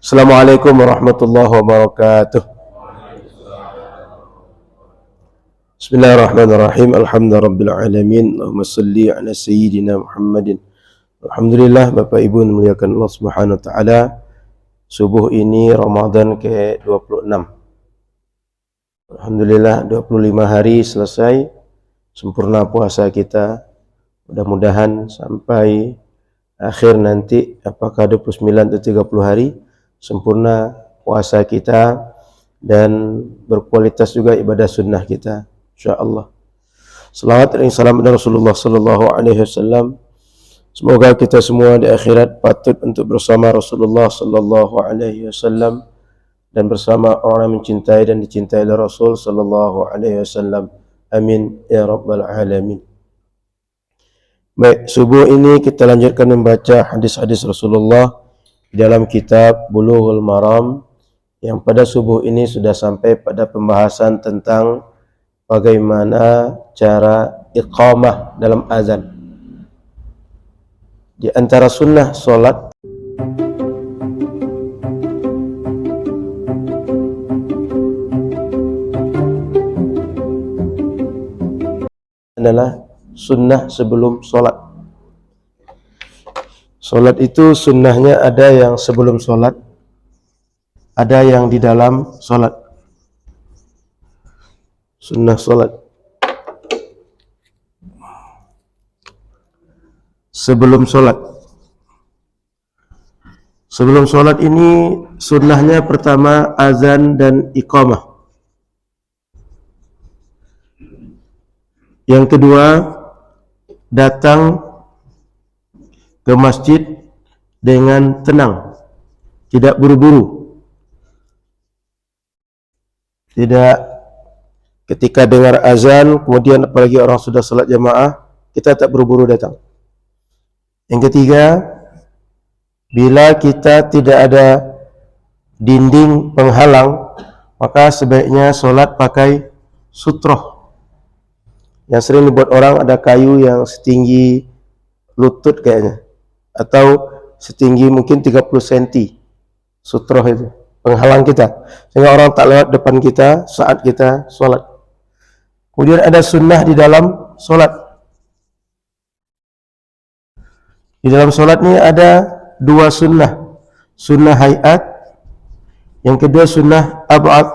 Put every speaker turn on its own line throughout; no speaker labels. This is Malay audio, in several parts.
Assalamualaikum warahmatullahi wabarakatuh. Bismillahirrahmanirrahim. Alhamdulillahirabbil alamin. Allahumma shalli ala sayyidina Muhammadin. Alhamdulillah, Bapak Ibu yang dimuliakan Allah Subhanahu wa taala. Subuh ini Ramadan ke-26. Alhamdulillah 25 hari selesai sempurna puasa kita. Mudah-mudahan sampai akhir nanti apakah 29 atau 30 hari sempurna puasa kita dan berkualitas juga ibadah sunnah kita, insyaallah. Salawat dan salam kepada Rasulullah sallallahu alaihi wasallam. Semoga kita semua di akhirat patut untuk bersama Rasulullah sallallahu alaihi wasallam dan bersama orang yang mencintai dan dicintai oleh Rasul sallallahu alaihi wasallam. Amin ya rabbal alamin. Baik, subuh ini kita lanjutkan membaca hadis-hadis Rasulullah di dalam kitab Bulughul Maram, yang pada subuh ini sudah sampai pada pembahasan tentang bagaimana cara iqamah dalam azan. Di antara sunnah solat adalah sunnah sebelum solat. Solat itu sunnahnya ada yang sebelum solat, ada yang di dalam solat. Sunnah solat sebelum solat. Sebelum solat ini sunnahnya pertama azan dan iqamah. Yang kedua, datang ke masjid dengan tenang, tidak buru-buru. Tidak ketika dengar azan, kemudian apalagi orang sudah salat jamaah, kita tak buru-buru datang. Yang ketiga, bila kita tidak ada dinding penghalang, maka sebaiknya solat pakai sutroh. Yang sering dibuat orang ada kayu yang setinggi lutut kayaknya, atau setinggi mungkin 30 cm. Sutroh itu penghalang kita, sehingga orang tak lewat depan kita saat kita solat. Kemudian ada sunnah di dalam solat. Di dalam solat ini ada dua sunnah. Sunnah hayat, yang kedua sunnah ab'ad.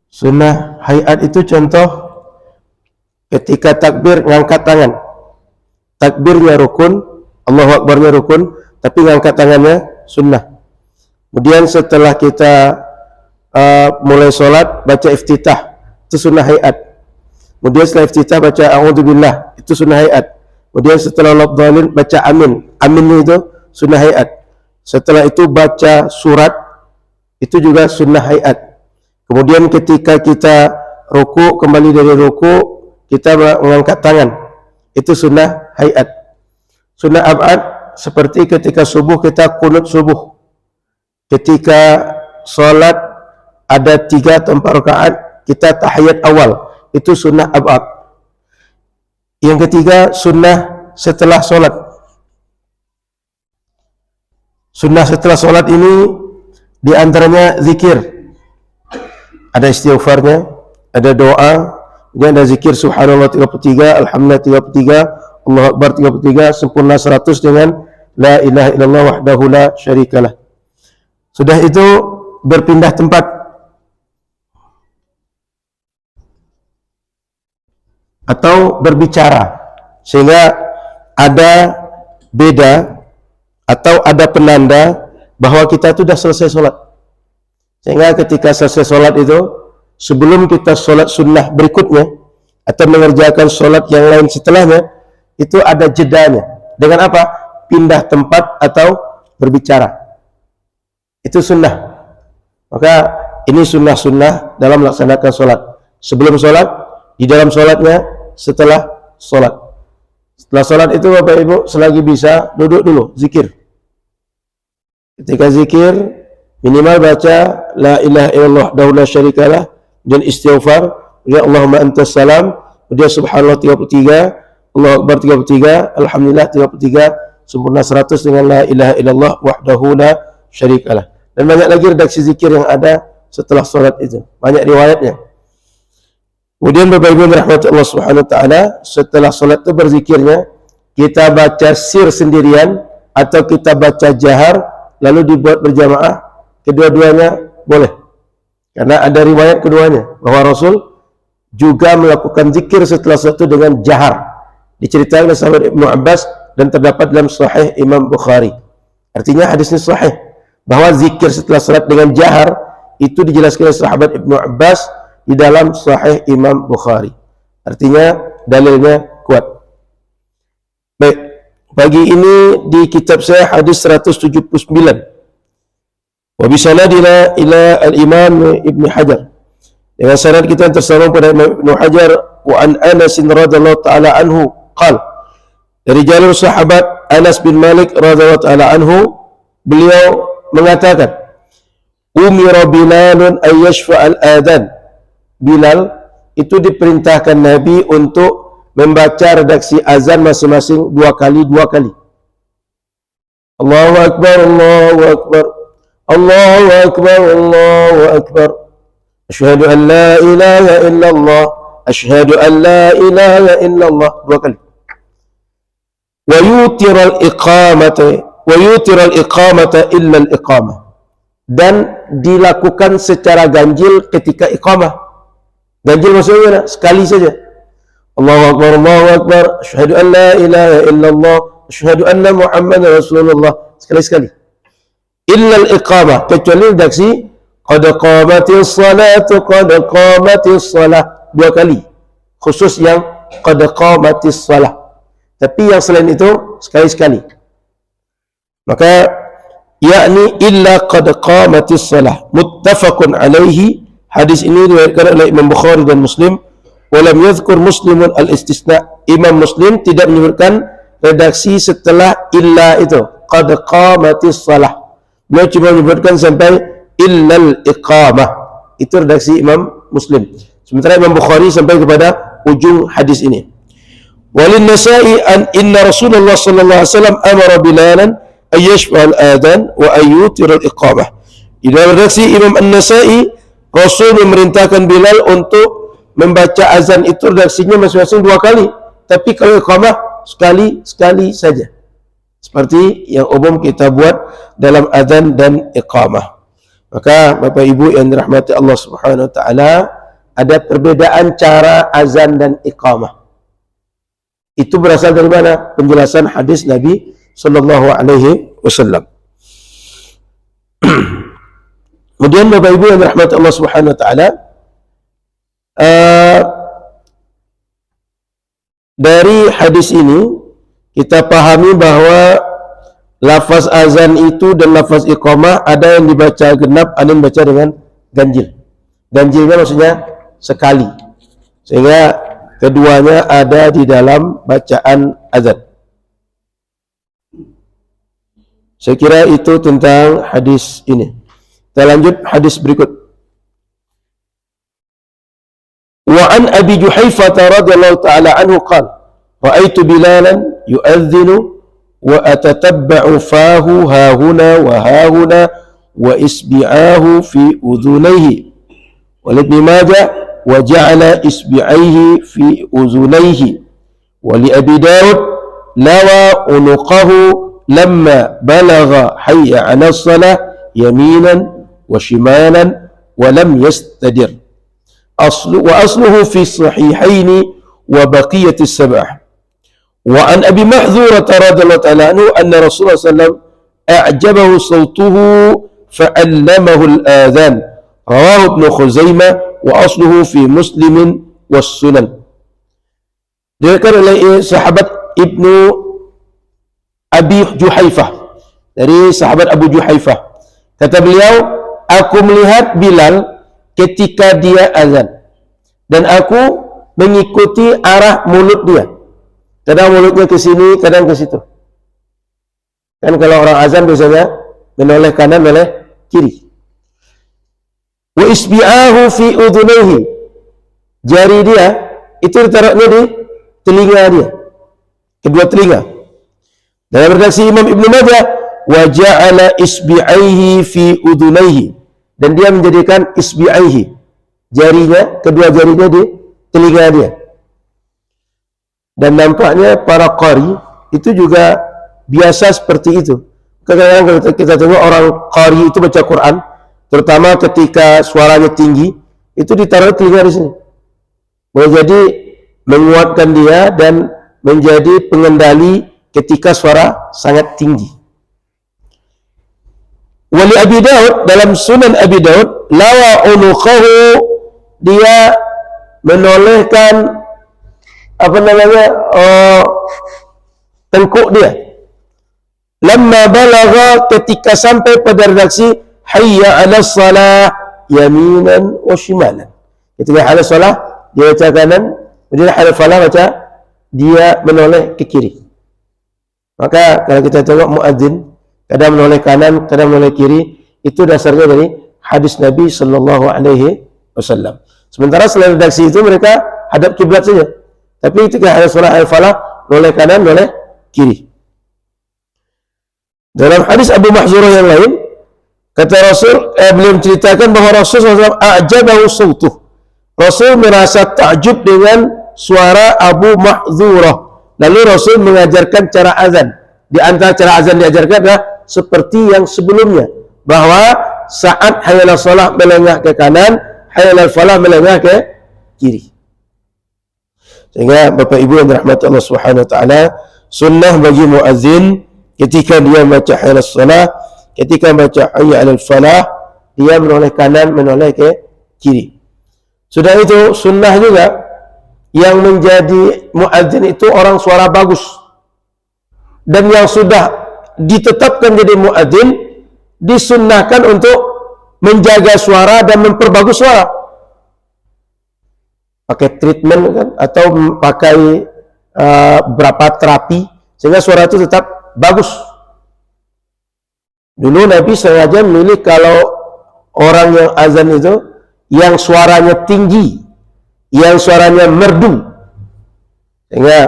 Sunnah hayat itu contoh ketika takbir ngangkat tangan. Takbirnya rukun, Allahu Akbarnya rukun, tapi ngangkat tangannya sunnah. Kemudian setelah kita mulai solat, baca iftitah, itu sunnah hayat. Kemudian setelah iftitah baca a'udzubillah, itu sunnah hayat. Kemudian setelah labdhalin baca amin, aminnya itu sunnah hayat. Setelah itu baca surat, itu juga sunnah hayat. Kemudian ketika kita ruku, kembali dari ruku, kita mengangkat tangan, itu sunnah hayat. Sunnah ab'ad seperti ketika subuh kita kunut subuh. Ketika solat ada 3 atau 4 rakaat, kita tahiyat awal, itu sunnah ab'ad. Yang ketiga, sunnah setelah solat. Sunnah setelah solat ini diantaranya zikir. Ada istighfarnya, ada doa, dan ada zikir subhanallah 33, alhamdulillah 33, Allahu Akbar 33, sempurna 100 dengan la ilaha illallah wahdahu la syarikalah. Sudah itu berpindah tempat atau berbicara, sehingga ada beda atau ada penanda bahwa kita sudah selesai solat. Sehingga ketika selesai solat itu, sebelum kita solat sunnah berikutnya atau mengerjakan solat yang lain setelahnya, itu ada jedanya. Dengan apa? Pindah tempat atau berbicara. Itu sunnah. Maka ini sunnah-sunnah dalam melaksanakan solat. Sebelum solat, di dalam solatnya, setelah solat. Setelah solat itu Bapak Ibu selagi bisa duduk dulu, zikir. Ketika zikir, minimal baca la ilaha illallah wahdahu la syarikalah, dan istighfar, ya Allahumma antas salam, dia subhanallah 33, Allahu Akbar 33, alhamdulillah 33, sempurna 100 dengan la ilaha illallah wahdahu la syarika lah. Dan banyak lagi redaksi zikir yang ada setelah solat itu. Banyak riwayatnya. Kemudian Bapak Ibu rahmat Allah Subhanahu wa taala, setelah solat itu berzikirnya kita baca sir sendirian atau kita baca jahar lalu dibuat berjamaah, kedua-duanya boleh. Karena ada riwayat keduanya bahwa Rasul juga melakukan zikir setelah solat itu dengan jahar. Diceritakan oleh sahabat Ibnu Abbas dan terdapat dalam Sahih Imam Bukhari. Artinya hadisnya sahih bahwa zikir setelah salat dengan jahar itu dijelaskan oleh sahabat Ibnu Abbas di dalam Sahih Imam Bukhari. Artinya dalilnya kuat. Baik, pagi ini di kitab saya hadis 179. Wa bi sanadina ila al-Imam Ibnu Hajar. Dengan sanad kita yang tersambung pada Ibnu Hajar wa an Anas radhiyallahu taala anhu qala, dari jalur sahabat Anas bin Malik radhiyallahu taala anhu, beliau mengatakan, umira Bilalun ay yashfa'al adhan. Bilal itu diperintahkan Nabi untuk membaca redaksi azan masing-masing dua kali. Allahu akbar, Allahu akbar, Allahu akbar, Allahu akbar. Asyhadu an la ilaha illallah, asyhadu an la ilaha illallah, dua kali. Wa yutiral iqamata illa al-iqamah, dan dilakukan secara ganjil ketika iqamah. Ganjil maksudnya sekali saja. Allahu akbar, Allahu akbar, asyhadu an la ilaha illallah, asyhadu anna Muhammadar Rasulullah, sekali-sekali. Illa al-iqamah, kecuali redaksi qad qamatis salatu, qad qamatis salah, dua kali. Khusus yang qad qamatis salah. Tapi yang selain itu sekali-sekali. Maka yakni illa qad qamatis salah. Muttafaqun alaihi. Hadis ini diriwayatkan oleh Imam Bukhari dan Muslim. Walam yadhkur Muslimun al-istisna. Imam Muslim tidak menyebutkan redaksi setelah illa itu, qad qamatis salah. Beliau cuma menyebutkan sampai illal iqamah. Itu redaksi Imam Muslim. Sementara Imam Bukhari sampai kepada ujung hadis ini. Walin Nasa'i an inna Rasulullah sallallahu alaihi wasallam amara Bilalan ay yashfa al-adhan wa ay yutir al-iqamah. Di dalam redaksi Imam An-Nasa'i, Rasul memerintahkan Bilal untuk membaca azan itu redaksinya masing-masing dua kali, tapi kalau iqamah sekali saja. Seperti yang umum kita buat dalam azan dan iqamah. Maka Bapak Ibu yang dirahmati Allah Subhanahu wa taala, ada perbedaan cara azan dan iqamah. Itu berasal dari mana? Penjelasan hadis Nabi sallallahu alaihi wasallam. Kemudian Bapak Ibu yang dirahmati Allah Subhanahu wa taala, dari hadis ini kita pahami bahwa lafaz azan itu dan lafaz iqamah ada yang dibaca genap, ada yang dibaca dengan ganjil. Ganjilnya maksudnya sekali. Sehingga keduanya ada di dalam bacaan azan. Saya kira itu tentang hadis ini. Kita lanjut hadis berikut. Wa an Abi Juhaifah radhiyallahu ta'ala anhu qala, ra'aitu Bilalan yu'adhdhinu wa atatabba'u fahu hahuna wa hahuna wa isbi'ahu fi udhunayhi. Wa Ibn Majah wa ja'ala isbi'aihi fi udhunayhi. Wa li Abi Daud lawa unuqahu lamma balagha hayya 'ala as-salah yaminan wa shimalan wa lam yastadir. Asluhu fi sahihaini wa baqiyati as-sab'ah. Wa an Abi Mahdzurah radhiyallahu ta'ala anhu anna Rasulullah sallallahu a'jabahu sawtuhu fa'allamahu al-adhan. Rawahu Ibn Khuzaimah wa asluhu fi Muslim was Sunan. Diriwayatkan oleh sahabat Ibnu Abi Juhaifah, dari sahabat Abu Juhaifah. Kata beliau, aku melihat Bilal ketika dia azan dan aku mengikuti arah mulut dia. Kadang mulutnya ke sini, kadang ke situ. Kan kalau orang azan biasanya menoleh kanan, menoleh kiri. Wa isbi'ahu fi udhunayhi. Jari dia itu ditaruhnya di telinga dia, kedua telinga. Dalam redaksi Imam Ibn Majah, wa ja'ala isbi'aihi fi udunaihi, dan dia menjadikan isbi'aihi, jarinya, kedua jarinya di telinga dia. Dan nampaknya para qari itu juga biasa seperti itu. Kadang-kadang kalau kita tengok orang qari itu baca Quran, terutama ketika suaranya tinggi, itu ditaruh telinga di sini. Boleh jadi menguatkan dia dan menjadi pengendali ketika suara sangat tinggi. Wali Abi Daud, dalam Sunan Abi Daud, lawa unuqahu, dia menolehkan tengkuk dia. Lamma balagha, ketika sampai pada redaksi hayya 'alas salah yaminan wa shimalan. Ketika hayya 'alas salah dia baca kanan, kemudian hayya 'alas falah baca dia menoleh ke kiri. Maka kalau kita tengok muadzin kadang menoleh kanan, kadang menoleh kiri, itu dasarnya dari hadis Nabi sallallahu alaihi wasallam. Sementara selain redaksi itu mereka hadap kiblat saja. Tapi ketika hayya 'alas salah hayya 'alas falah, menoleh kanan, menoleh kiri. Dalam hadis Abu Mahzurah yang lain, kata Rasul, beliau menceritakan bahawa Rasul SAW a'jabahu sautuh. Rasul merasa takjub dengan suara Abu Mahzurah. Lalu Rasul mengajarkan cara azan. Di antara cara azan diajarkan adalah seperti yang sebelumnya, bahawa saat hayya 'alas salah melengah ke kanan, hayya 'alas falah melengah ke kiri. Sehingga Bapak Ibu yang dirahmati Allah Subhanahu wa taala, sunnah bagi muazzin ketika dia baca hayya 'alas salah, ketika baca hayya 'alal falah, dia menoleh kanan, menoleh ke kiri. Sudah itu sunnah juga yang menjadi muadzin itu orang suara bagus. Dan yang sudah ditetapkan jadi muadzin disunnahkan untuk menjaga suara dan memperbagus suara. Pakai treatment kan, atau pakai berapa terapi sehingga suara itu tetap bagus. Dulu Nabi sengaja memilih kalau orang yang azan itu yang suaranya tinggi, yang suaranya merdu. Sehingga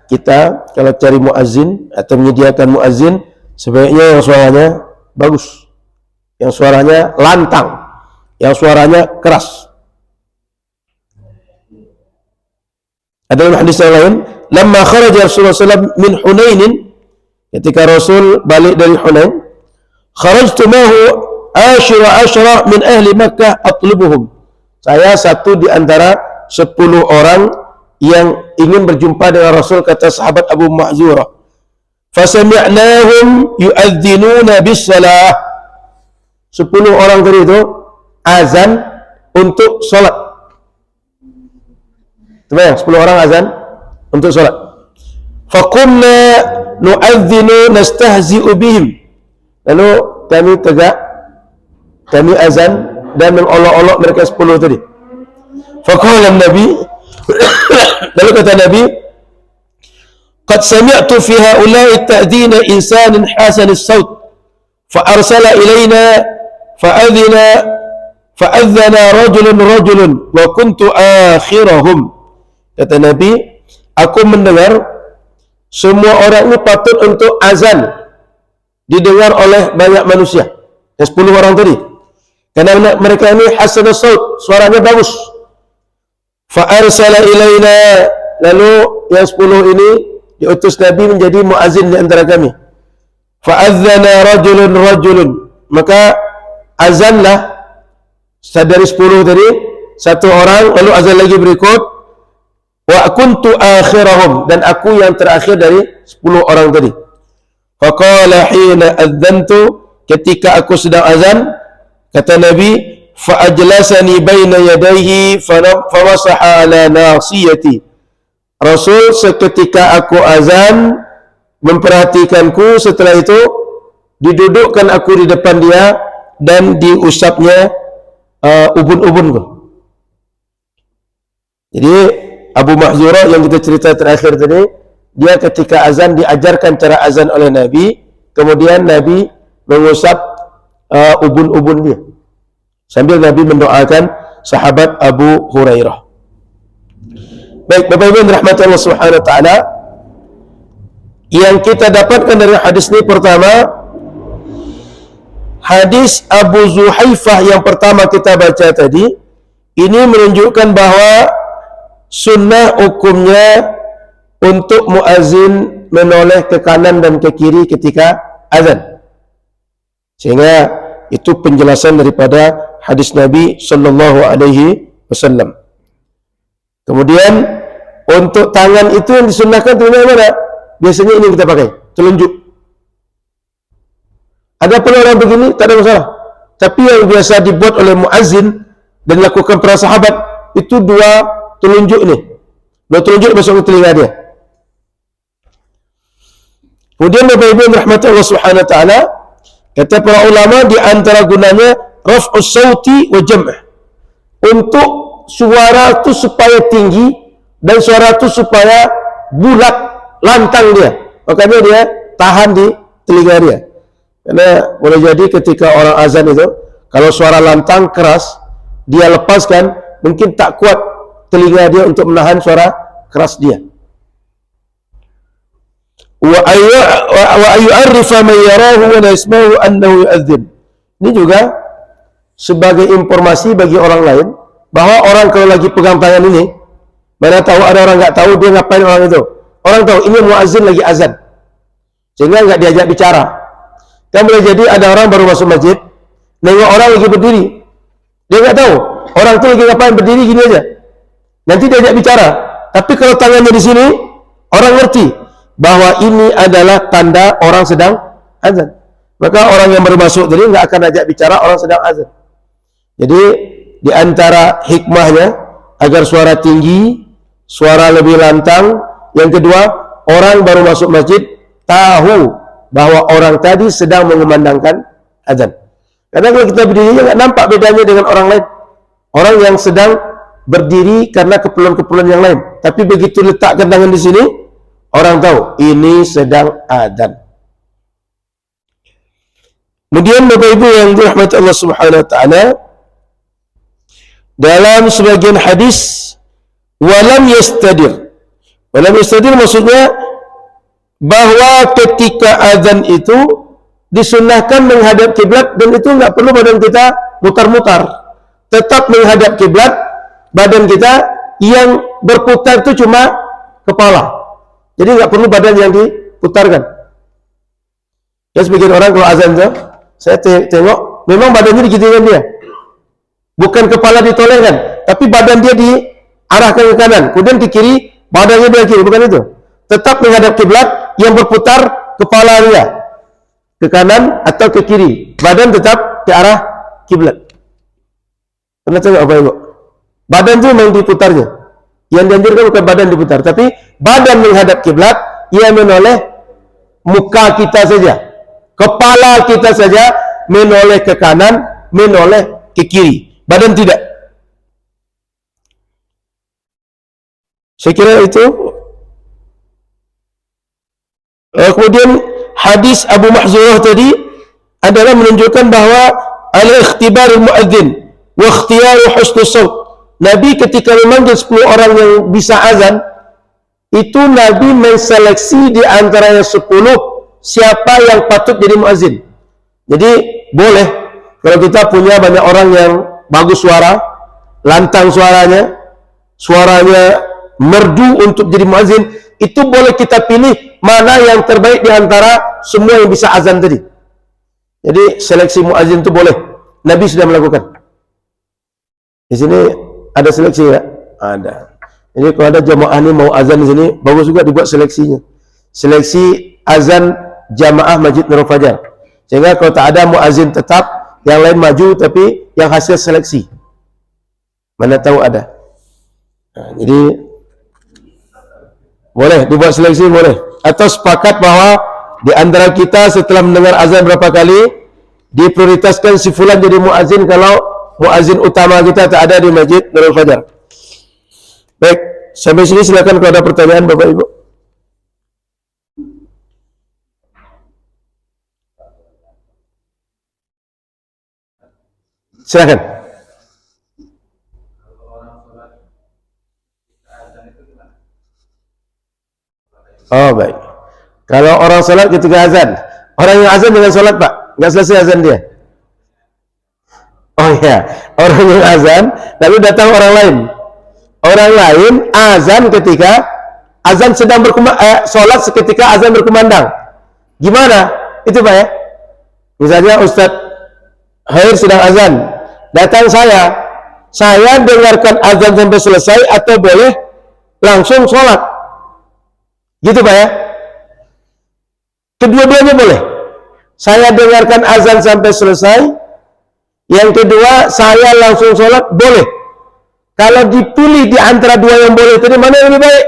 kita kalau cari muazzin atau menyediakan muazzin, sebaiknya yang suaranya bagus, yang suaranya lantang, yang suaranya keras. Ada dalam hadis yang lain, lamma kharaja Rasulullah SAW min Hunainin, ketika Rasul balik dari Hunain, kharajtu mahu ashra min ahli Makkah atlubuhum. Saya satu di antara 10 orang yang ingin berjumpa dengan Rasul, kata sahabat Abu Mahzurah. Fasami'nahum yu'adzinuna bis-salah. 10 orang tadi itu azan untuk salat. Terbayang 10 orang azan untuk salat. Faqumna nu'adzinu nastahzi'u bihim. Lalu kami tegak, kami azan dan mengolok-olok mereka 10 tadi. Faqala Nabi, lalu kata Nabi, qad sami'tu fi ha'ula'i ta'dina insanin hasan as-saut fa arsala ilayna fa'adhana rajulun wa kuntu akhirahum. Kata Nabi, aku mendengar semua orang ini patut untuk azan didengar oleh banyak manusia. Yang 10 orang tadi, karena mereka ini hasan as-saut, suaranya bagus. Fa'arsala ilaina, lalu yang 10 ini diutus Nabi menjadi muazzin di antara kami. Fa'adzana rajulun, maka azanlah dari 10 tadi satu orang, lalu azan lagi berikut. Wa kuntu akhirahum, dan aku yang terakhir dari 10 orang tadi. Faqala hina adzantu, ketika aku sedang azan, kata Nabi, fa'ajlasani baina yadayhi famasaha ala nasiyati. Rasul seketika aku azan memperhatikanku, setelah itu didudukkan aku di depan dia dan diusapnya ubun-ubunku. Jadi Abu Mahzurah yang kita cerita terakhir tadi, dia ketika azan diajarkan cara azan oleh Nabi, kemudian Nabi mengusap ubun-ubun dia sambil Nabi mendoakan sahabat Abu Hurairah. Baik, Bapak Ibu yang dirahmati Allah Subhanahu wa taala, yang kita dapatkan dari hadis ini, pertama, hadis Abu Zuhaifah yang pertama kita baca tadi, ini menunjukkan bahawa sunnah hukumnya untuk muazin menoleh ke kanan dan ke kiri ketika azan. Sehingga itu penjelasan daripada hadis Nabi sallallahu alaihi wasallam. Kemudian untuk tangan itu yang disunnahkan itu mana? Biasanya ini kita pakai, telunjuk. Ada pun orang begini, tak ada masalah. Tapi yang biasa dibuat oleh muazzin dan dilakukan para sahabat itu dua telunjuk ini. Dua telunjuk masuk ke telinga dia. Kemudian Bapak Ibu yang rahmati Allah Subhanahu wa taala, kata para ulama di antara gunanya raf'us sauti wa jam'ah. Untuk suara itu supaya tinggi dan suara itu supaya bulat, lantang dia. Makanya dia tahan di telinga dia. Karena boleh jadi ketika orang azan itu, kalau suara lantang keras, dia lepaskan, mungkin tak kuat telinga dia untuk menahan suara keras dia. Wa ayyu'arrifa man yarahu wa la yasma'u annahu yu'adzin. Ini juga sebagai informasi bagi orang lain, bahwa orang kalau lagi pegang tangan ini, mana tahu ada orang enggak tahu dia ngapain orang itu. Orang tahu ini muazzin lagi azan, sehingga enggak diajak bicara. Kan boleh jadi ada orang baru masuk masjid, nengok orang lagi berdiri, dia enggak tahu orang itu lagi ngapain, berdiri gini aja. Nanti diajak bicara. Tapi kalau tangannya di sini, orang ngerti bahwa ini adalah tanda orang sedang azan. Maka orang yang baru masuk tadi enggak akan ajak bicara orang sedang azan. Jadi di antara hikmahnya agar suara tinggi, suara lebih lantang. Yang kedua, orang baru masuk masjid tahu bahwa orang tadi sedang mengumandangkan azan. Karena kalau kita berdiri enggak nampak bedanya dengan orang lain. Orang yang sedang berdiri karena keperluan-keperluan yang lain. Tapi begitu letakkan tangan di sini, orang tahu ini sedang azan. Kemudian Bapak Ibu yang dirahmati Allah Subhanahu wa taala, dalam sebagian hadis walam yastadir. Walam yastadir maksudnya bahwa ketika azan itu disunnahkan menghadap kiblat, dan itu enggak perlu badan kita mutar-mutar. Tetap menghadap kiblat, badan kita yang berputar itu cuma kepala. Jadi enggak perlu badan yang diputarkan. Ya sebagian orang kalau azan itu, saya tengok memang badannya digitukan dia. Bukan kepala ditolehkan, tapi badan dia diarahkan ke kanan, kemudian ke kiri, badannya dia kiri, bukan itu. Tetap menghadap kiblat, yang berputar kepala dia ke kanan atau ke kiri, badan tetap ke arah kiblat. Pernah tengok apa Ibu? Badan itu memang diputarnya. Yang dianjurkan bukan badan diputar, tapi badan menghadap kiblat, ia menoleh muka kita saja, kepala kita saja menoleh ke kanan, menoleh ke kiri, badan tidak. Saya kira itu. Kemudian hadis Abu Mahzurah tadi adalah menunjukkan bahawa al-ikhtibar al-muadzin wa ikhtiyar husnus shaut. Nabi ketika memanggil 10 orang yang bisa azan, itu Nabi menseleksi di antaranya 10 siapa yang patut jadi muazzin. Jadi boleh kalau kita punya banyak orang yang bagus suara, lantang suaranya merdu untuk jadi muazzin, itu boleh kita pilih mana yang terbaik di antara semua yang bisa azan tadi. Jadi seleksi muazzin itu boleh. Nabi sudah melakukan. Di sini ada seleksi ya? Ada. Jadi kalau ada jamaah ini mau azan di sini, bagus juga dibuat seleksinya. Seleksi azan jamaah Masjid Nurul Fajar. Sehingga kalau tak ada muazzin tetap, yang lain maju tapi yang hasil seleksi. Mana tahu ada. Nah, jadi boleh dibuat seleksi, boleh. Atau sepakat bahwa di antara kita setelah mendengar azan berapa kali, diprioritaskan si fulan jadi muazzin kalau muazzin utama kita tak ada di Masjid Nurul Fajar. Baik, sampai sini silakan kalau ada pertanyaan Bapak Ibu. Silakan. Oh baik. Kalau orang salat ketika azan, orang yang azan dengan salat Pak, nggak selesai azan dia. Oh ya, orang yang azan, lalu datang orang lain. Orang lain azan ketika azan sedang sholat seketika azan berkumandang. Gimana? Itu Pak ya? Misalnya Ustadz Khair sedang azan, datang saya dengarkan azan sampai selesai atau boleh langsung sholat? Gitu Pak ya? Kedua-duanya boleh. Saya dengarkan azan sampai selesai, yang kedua saya langsung sholat, boleh. Kalau dipilih di antara dua yang boleh tadi, mana yang lebih baik?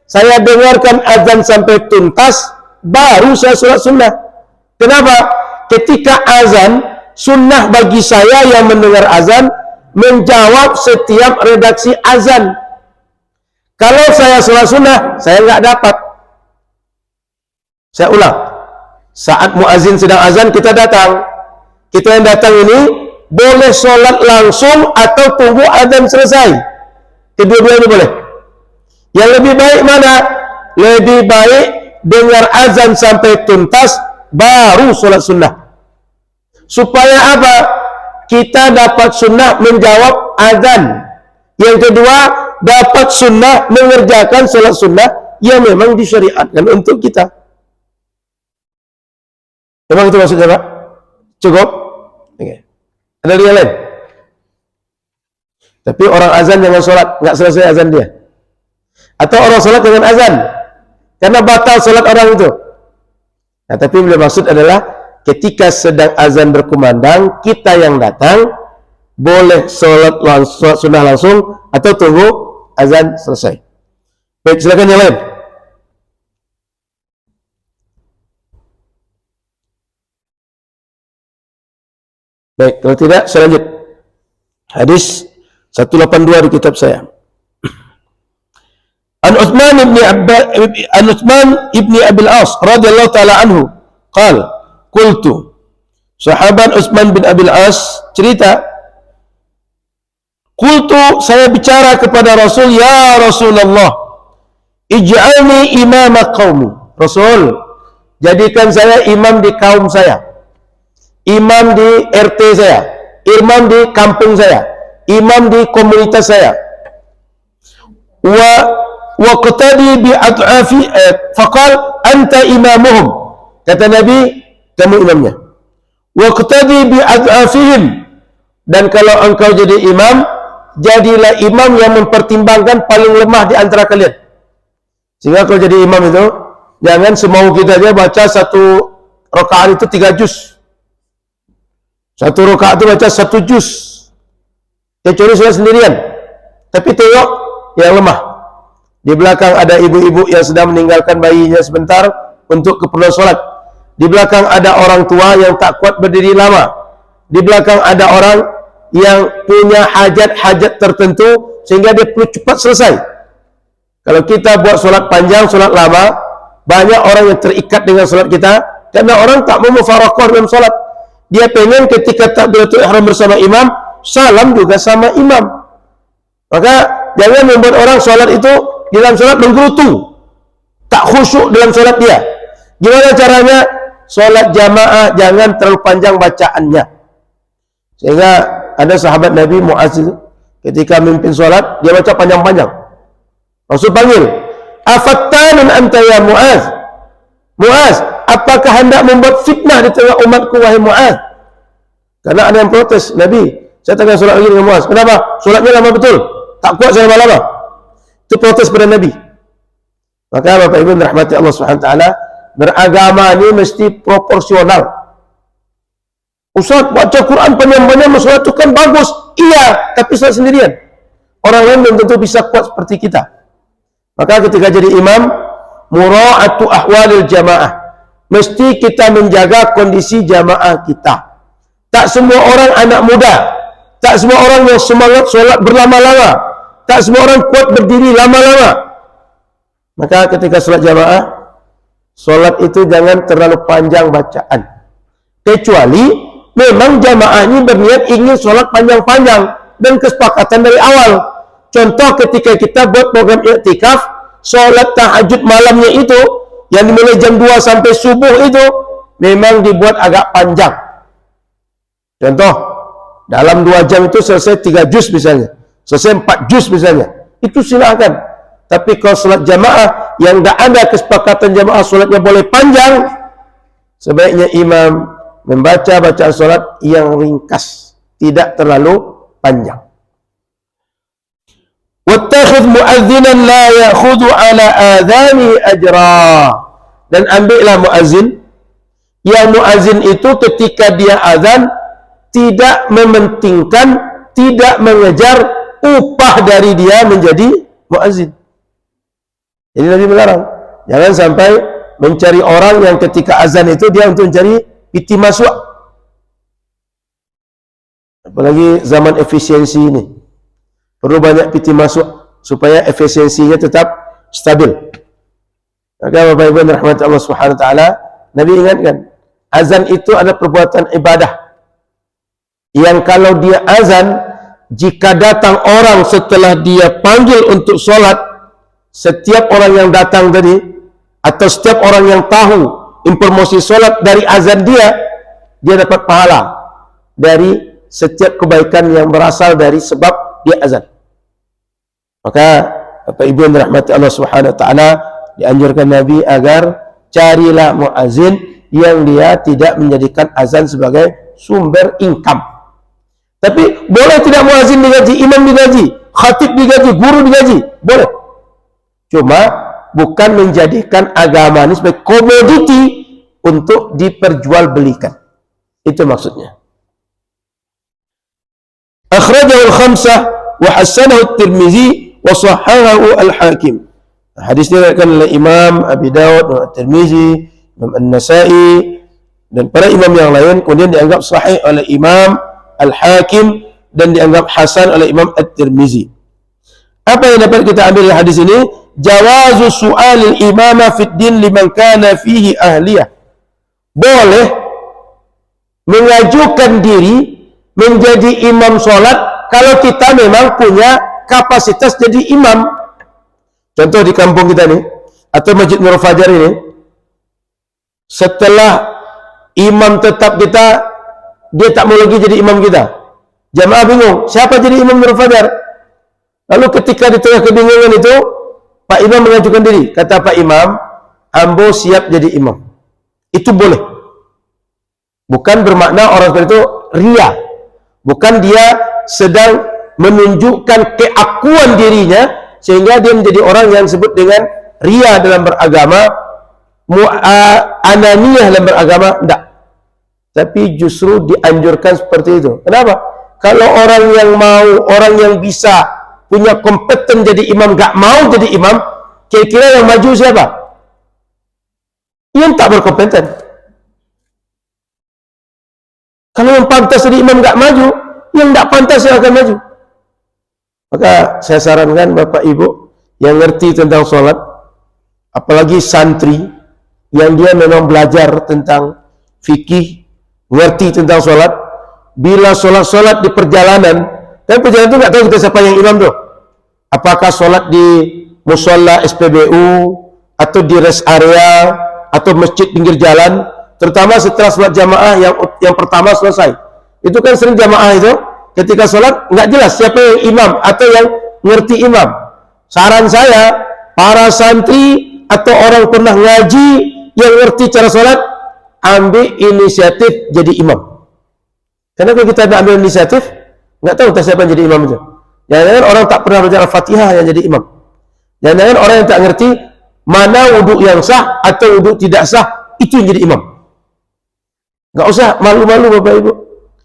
Saya dengarkan azan sampai tuntas, baru saya sholat sunnah. Kenapa? Ketika azan, sunnah bagi saya yang mendengar azan, menjawab setiap redaksi azan. Kalau saya sholat sunnah, saya nggak dapat. Saya ulang. Saat muazin sedang azan, kita datang. Kita yang datang ini boleh sholat langsung atau tunggu azan selesai. Kedua-duanya boleh. Yang lebih baik mana? Lebih baik dengar azan sampai tuntas, baru sholat sunnah. Supaya apa? Kita dapat sunnah menjawab azan. Yang kedua, dapat sunnah mengerjakan sholat sunnah yang memang disyariatkan untuk kita. Memang itu maksudnya Pak? Cukup? Oke. Ada yang lain? Tapi orang azan jangan sholat, nggak selesai azan dia. Atau orang sholat dengan azan, karena batal sholat orang itu. Nah, tapi yang maksud adalah ketika sedang azan berkumandang, kita yang datang boleh sholat sunnah langsung atau tunggu azan selesai. Baik, silakan yang lain. Baik, kalau tidak saya lanjut. Hadis 182 di kitab saya. An Utsman ibni Abil As radhiyallahu taala anhu qala qultu, sahabat Utsman bin Abil As cerita, qultu, saya bicara kepada Rasul, ya Rasulullah, ij'alni imama qaumi. Rasul, jadikan saya imam di kaum saya, imam di RT saya, imam di kampung saya, imam di komunitas saya. Wa qtadi bi ad'afi faqal anta imamuhum. Kata Nabi, kamu imamnya. Wa qtadi bi ad'afihim. Dan kalau engkau jadi imam, jadilah imam yang mempertimbangkan paling lemah di antara kalian. Sehingga kalau jadi imam itu, jangan semau kita aja baca satu rakaat itu 3 juz. Satu rakaat itu baca 1 juz. Kecuali sholat sendirian. Tapi tengok yang lemah. Di belakang ada ibu-ibu yang sedang meninggalkan bayinya sebentar untuk keperluan sholat. Di belakang ada orang tua yang tak kuat berdiri lama. Di belakang ada orang yang punya hajat-hajat tertentu sehingga dia perlu cepat selesai. Kalau kita buat sholat panjang, sholat lama, banyak orang yang terikat dengan sholat kita karena orang tak mau mufaraqah dalam sholat. Dia pengen ketika takbiratul ihram bersama imam, salam juga sama imam. Maka jangan membuat orang sholat itu di dalam sholat menggerutu, tak khusyuk dalam sholat dia. Gimana caranya? Sholat jamaah jangan terlalu panjang bacaannya. Sehingga ada sahabat Nabi Muaz itu, ketika memimpin sholat, dia baca panjang-panjang. Rasul panggil, afattanun anta ya Muaz. Muaz, apakah hendak membuat fitnah di tengah umatku wahai Muaz? Karena ada yang protes, Nabi, saya tengah sholat lagi dengan Muaz. Kenapa? Sholatnya lama betul, tak kuat saya lama-lama. Itu protes pada Nabi. Maka Bapak Ibu rahmati Allah Subhanahu wa taala, beragama ini mesti proporsional. Ustaz, baca Quran panjang-panjang sholat itu kan bagus. Iya, tapi sholat sendirian. Orang lain belum tentu bisa kuat seperti kita. Maka ketika jadi imam, mura'atu ahwalil jamaah. Mesti kita menjaga kondisi jamaah kita. Tak semua orang anak muda, tak semua orang yang semangat sholat berlama-lama, tak semua orang kuat berdiri lama-lama. Maka ketika sholat jamaah, sholat itu jangan terlalu panjang bacaan. Kecuali memang jamaah ini berniat ingin sholat panjang-panjang dan kesepakatan dari awal. Contoh ketika kita buat program i'tikaf, sholat tahajud malamnya itu, yang dimulai jam 2 sampai subuh itu, memang dibuat agak panjang. Contoh, Dalam 2 jam itu selesai 3 juz misalnya, selesai 4 juz misalnya, itu silakan. Tapi kalau solat jamaah yang tidak ada kesepakatan jamaah solatnya boleh panjang, sebaiknya imam membaca bacaan solat yang ringkas, tidak terlalu panjang. Wattakhidh mu'adzinan la ya'khudhu ala adhani ajra. Dan ambillah muazzin, yang muazzin itu ketika dia azan tidak mementingkan, tidak mengejar upah dari dia menjadi muazzin. Jadi Nabi melarang, jangan sampai mencari orang yang ketika azan itu dia untuk mencari piti masuk. Apalagi zaman efisiensi ini, perlu banyak piti masuk supaya efisiensinya tetap stabil. Maka Bapak Ibu yang dirahmati Allah Subhanahu wa taala, Nabi ingatkan, azan itu adalah perbuatan ibadah yang kalau dia azan, jika datang orang setelah dia panggil untuk sholat, setiap orang yang datang tadi atau setiap orang yang tahu informasi sholat dari azan dia dapat pahala dari setiap kebaikan yang berasal dari sebab dia azan. Maka Bapak Ibu yang dirahmati Allah Subhanahu wa taala, dianjurkan Nabi agar carilah muazzin yang dia tidak menjadikan azan sebagai sumber income. Tapi boleh tidak muazzin digaji, imam digaji, khatib digaji, guru digaji, boleh. Cuma bukan menjadikan agama ini sebagai komoditi untuk diperjualbelikan. Itu maksudnya. Akhrajahu al-khamsah wa hasanahu at-Tirmizi wa sahhahahu al-Hakim. Hadis ini diriwayatkan oleh Imam Abi Dawud dan At-Tirmizi, Imam An-Nasa'i dan para imam yang lain, kemudian dianggap sahih oleh Imam Al-Hakim dan dianggap hasan oleh Imam At-Tirmizi. Apa yang dapat kita ambil dari hadis ini? Jawazu su'alil imama fid din liman kana fihi ahliyah. Boleh mengajukan diri menjadi imam sholat kalau kita memang punya kapasitas jadi imam. Contoh di kampung kita nih, atau Masjid Nurul Fajar ini, setelah imam tetap kita, dia tak mau lagi jadi imam kita. Jamaah bingung, siapa jadi imam Nurul Fajar? Lalu ketika di tengah kebingungan itu, Pak Imam mengajukan diri. Kata Pak Imam, ambo siap jadi imam. Itu boleh. Bukan bermakna orang seperti itu ria. Bukan dia sedang menunjukkan keakuan dirinya, sehingga dia menjadi orang yang disebut dengan ria dalam beragama, ananiyah dalam beragama, tidak. Tapi justru dianjurkan seperti itu. Kenapa? Kalau orang yang mau, orang yang bisa, punya kompeten jadi imam, gak mau jadi imam, kira-kira yang maju siapa? Yang tak berkompeten. Kalau yang pantas jadi imam gak maju, yang tak pantas yang akan maju. Maka saya sarankan Bapak Ibu yang ngerti tentang sholat, apalagi santri yang dia memang belajar tentang fikih, ngerti tentang sholat, bila sholat di perjalanan, tapi perjalanan itu nggak tahu kita siapa yang imam tuh. Apakah sholat di musola SPBU atau di rest area atau masjid pinggir jalan, terutama setelah sholat jamaah yang pertama selesai. Itu kan sering jamaah itu ketika sholat nggak jelas siapa yang imam atau yang ngerti imam. Saran saya, para santri atau orang pernah ngaji yang ngerti cara sholat, ambil inisiatif jadi imam. Karena kalau kita tidak ambil inisiatif, nggak tahu siapa yang jadi imam itu. Jangan-jangan orang tak pernah belajar Al-Fatihah yang jadi imam. Jangan-jangan orang yang tak ngerti mana wudhu yang sah atau wudhu tidak sah, itu yang jadi imam. Nggak usah malu-malu Bapak Ibu.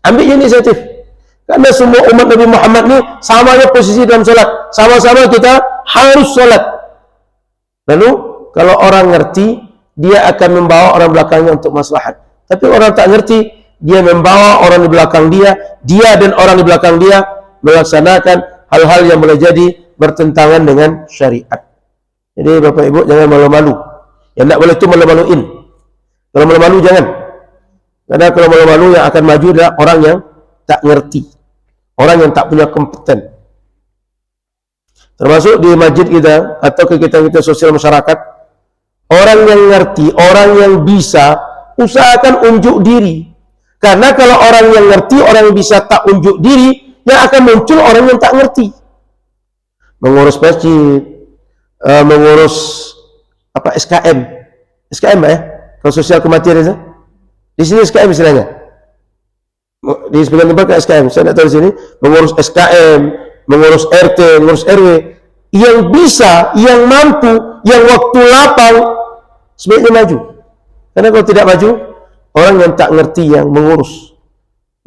Ambil inisiatif. Karena semua umat Nabi Muhammad ini samanya posisi dalam sholat. Sama-sama kita harus sholat. Lalu kalau orang ngerti, dia akan membawa orang belakangnya untuk maslahat. Tapi orang tak ngerti, dia membawa orang di belakang dia dan orang di belakang dia melaksanakan hal-hal yang boleh jadi bertentangan dengan syariat. Jadi Bapak Ibu jangan malu-malu. Yang tak boleh itu malu-maluin. Kalau malu-malu jangan. Karena kalau malu-malu yang akan maju adalah orang yang tak ngerti, orang yang tak punya kompeten. Termasuk di masjid kita atau kegiatan kita sosial masyarakat, orang yang ngerti, orang yang bisa, usahakan unjuk diri. Karena kalau orang yang ngerti, orang yang bisa tak unjuk diri, yang akan muncul orang yang tak ngerti. Mengurus masjid, mengurus apa SKM, SKM ya, kalau sosial kematian itu. Di sini SKM istilahnya. Di sebagian tempat ke SKM, saya tidak tahu di sini. Mengurus SKM, mengurus RT, mengurus RW, yang bisa, yang mampu, yang waktu lapang, sebaiknya maju. Karena kalau tidak maju, orang yang tak ngerti yang mengurus.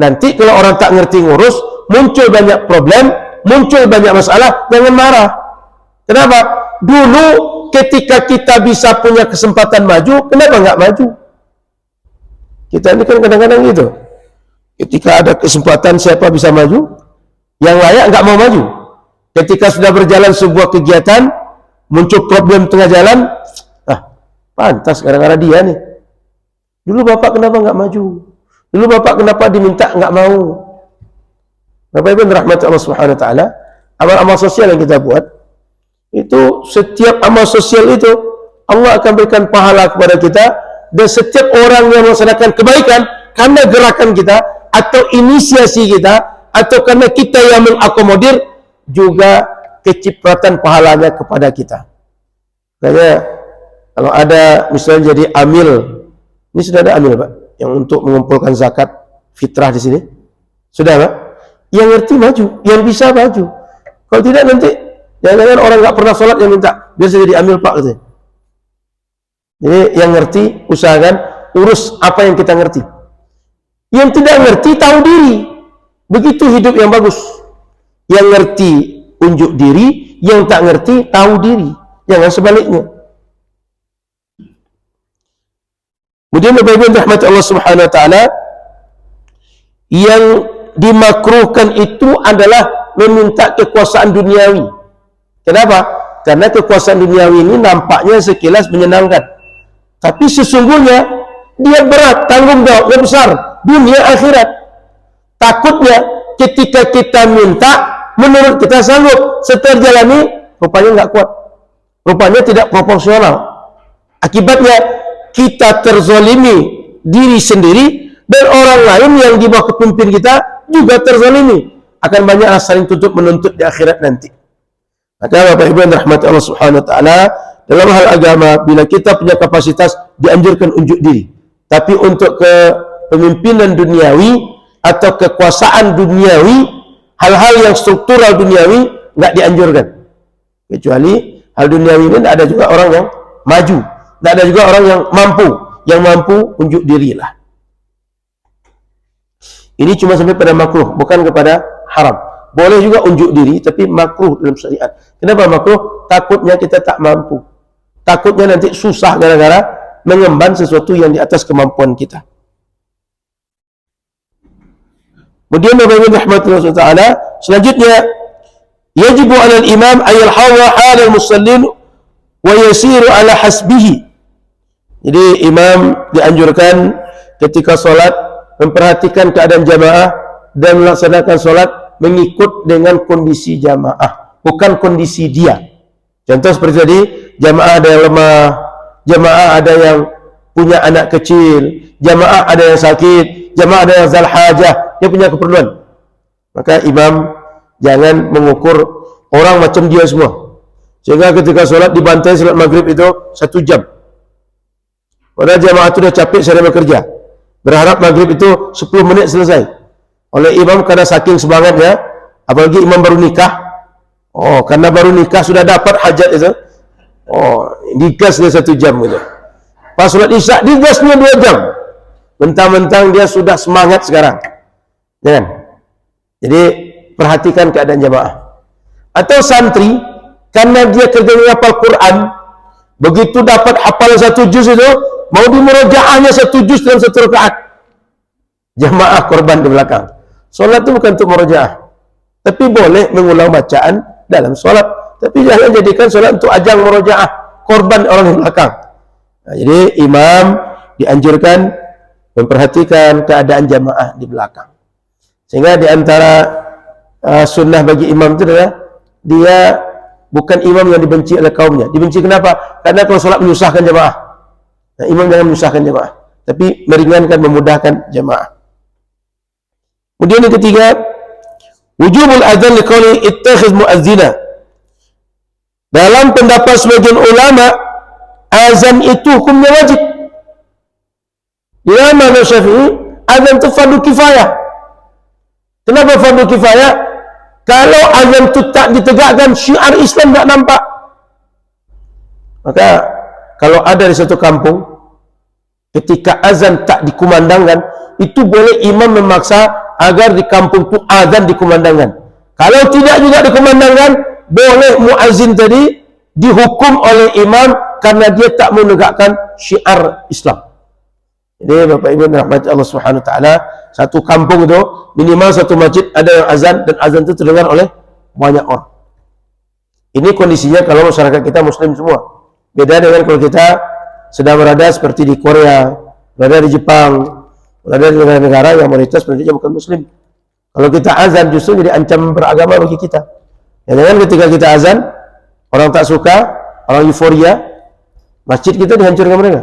Nanti kalau orang tak ngerti ngurus, muncul banyak problem, muncul banyak masalah, jangan marah. Kenapa? Dulu ketika kita bisa punya kesempatan maju, kenapa nggak maju? Kita ini kan kadang-kadang gitu. Ketika ada kesempatan siapa bisa maju, yang layak nggak mau maju. Ketika sudah berjalan sebuah kegiatan, muncul problem tengah jalan, pantas gara-gara dia nih. Dulu bapak kenapa nggak maju? Dulu bapak kenapa diminta nggak mau? Bapak Ibu rahmat Allah Subhanahu Wa Taala, amal-amal sosial yang kita buat, itu setiap amal sosial itu Allah akan berikan pahala kepada kita, dan setiap orang yang melaksanakan kebaikan karena gerakan kita atau inisiasi kita atau karena kita yang mengakomodir, juga kecipratan pahalanya kepada kita. Makanya kalau ada misalnya jadi amil, ini sudah ada amil Pak, yang untuk mengumpulkan zakat fitrah di sini, sudah Pak? Yang ngerti maju, yang bisa maju. Kalau tidak nanti jangan-jangan orang nggak pernah sholat yang minta, biar saya jadi amil Pak gitu. Jadi yang ngerti usahakan urus apa yang kita ngerti. Yang tidak ngerti tahu diri, begitu hidup yang bagus. Yang ngerti unjuk diri, yang tak ngerti tahu diri, jangan sebaliknya. Kemudian Bapak Ibu rahmat Allah Subhanahu Wa Taala, yang dimakruhkan itu adalah meminta kekuasaan duniawi. Kenapa? Karena kekuasaan duniawi ini nampaknya sekilas menyenangkan, tapi sesungguhnya dia berat, tanggung jawabnya besar, dunia akhirat. Takutnya ketika kita minta, menurut kita sanggup, setelah jalani rupanya nggak kuat, rupanya tidak proporsional. Akibatnya kita terzolimi diri sendiri, dan orang lain yang di bawah kepemimpin kita juga terzolimi. Akan banyak saling tutup menuntut di akhirat nanti. Maka Bapak Ibu yang dirahmati Allah Subhanahu Wa Taala, dalam hal agama, bila kita punya kapasitas, dianjurkan unjuk diri. Tapi untuk kepemimpinan duniawi atau kekuasaan duniawi, hal-hal yang struktural duniawi nggak dianjurkan. Kecuali hal duniawi ini tidak ada juga orang yang maju, tidak ada juga orang yang mampu. Yang mampu unjuk dirilah. Ini cuma sampai pada makruh, bukan kepada haram. Boleh juga unjuk diri, tapi makruh dalam syariat. Kenapa makruh? Takutnya kita tak mampu. Takutnya nanti susah gara-gara mengemban sesuatu yang di atas kemampuan kita. Kemudian Bapak Ibu rahmatullah taala, selanjutnya yajibu 'alal imam ayal hawa halal musallin wa yasiru ala hasbihi. Jadi imam dianjurkan ketika salat memperhatikan keadaan jamaah dan melaksanakan salat mengikut dengan kondisi jamaah, bukan kondisi dia. Contoh seperti tadi, jamaah ada yang lemah, jamaah ada yang punya anak kecil, jamaah ada yang sakit, jamaah ada yang zal hajah, dia punya keperluan. Maka imam jangan mengukur orang macam dia semua. Sehingga ketika sholat dibantai sholat maghrib itu 1 jam. Padahal jamaah itu sudah capek sehari bekerja. Berharap maghrib itu 10 menit selesai. Oleh imam karena saking semangatnya, apalagi imam baru nikah. Oh, karena baru nikah sudah dapat hajat itu. Oh, digas dia 1 jam gitu. Pas sholat isya digasnya 2 jam. Mentang-mentang dia sudah semangat sekarang. Jangan. Jadi perhatikan keadaan jamaah. Atau santri, karena dia kerja menghafal Quran, begitu dapat hafalan 1 juz itu, mau dimurojaahnya 1 juz dalam 1 rakaat. Jamaah korban di belakang. Sholat itu bukan untuk murojaah, tapi boleh mengulang bacaan dalam sholat. Tapi jangan jadikan sholat untuk ajang murojaah, korban orang di belakang. Nah, jadi imam dianjurkan memperhatikan keadaan jamaah di belakang. Sehingga di antara sunnah bagi imam itu adalah dia bukan imam yang dibenci oleh kaumnya. Dibenci kenapa? Karena kalau sholat menyusahkan jamaah. Nah, imam jangan menyusahkan jamaah, tapi meringankan, memudahkan jamaah. Kemudian yang ketiga, wujubul adzan liqauli ittakhidh muadzina. Dalam pendapat sebagian ulama, azan itu hukumnya wajib. Di dalam mazhab Syafi'i, azan itu fardu kifayah. Kenapa fardu kifayah? Kalau azan itu tak ditegakkan, syiar Islam tak nampak. Maka kalau ada di satu kampung, ketika azan tak dikumandangkan, itu boleh imam memaksa agar di kampung itu azan dikumandangkan. Kalau tidak juga dikumandangkan, boleh muazzin tadi dihukum oleh imam karena dia tak menegakkan syiar Islam. Jadi Bapak Ibu rahmati Allah Subhanahu wa taala, satu kampung itu minimal satu masjid ada yang azan, dan azan itu terdengar oleh banyak orang. Ini kondisinya kalau masyarakat kita muslim semua. Beda dengan kalau kita sedang berada seperti di Korea, berada di Jepang, berada di negara-negara yang mayoritas penduduknya bukan muslim. Kalau kita azan justru jadi ancaman beragama bagi kita. Ya, dengan ketika kita azan, orang tak suka, orang euforia, masjid kita dihancurkan mereka.